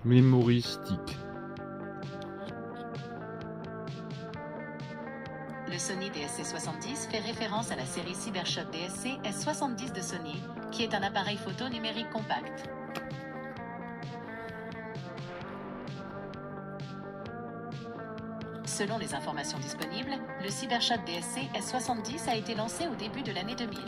Memory Stick. Le Sony DSC70 fait référence à la série Cybershot DSC S70 de Sony, qui est un appareil photo numérique compact. Selon les informations disponibles, le Cybershot DSC S70 a été lancé au début de l'année 2000.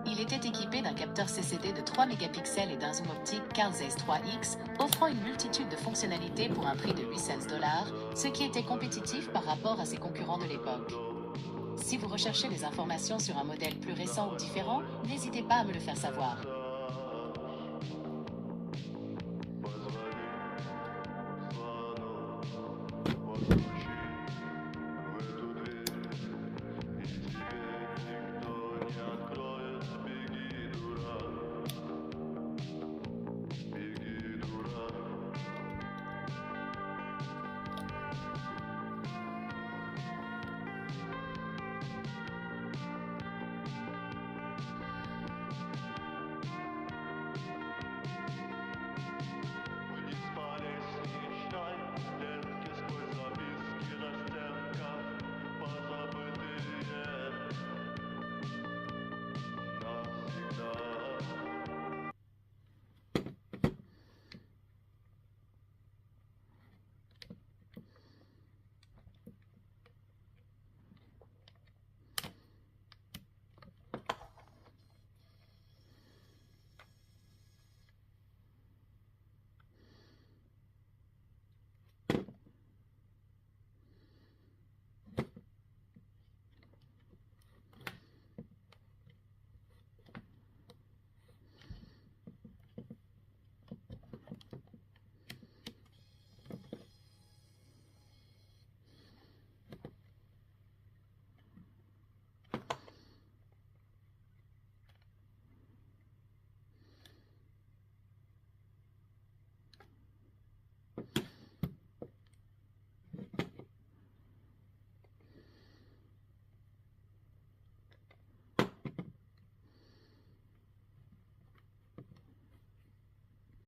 Il était équipé d'un capteur CCD de 3 mégapixels et d'un zoom optique Carl Zeiss 3X, offrant une multitude de fonctionnalités pour un prix de 800 $, ce qui était compétitif par rapport à ses concurrents de l'époque. Si vous recherchez des informations sur un modèle plus récent ou différent, n'hésitez pas à me le faire savoir.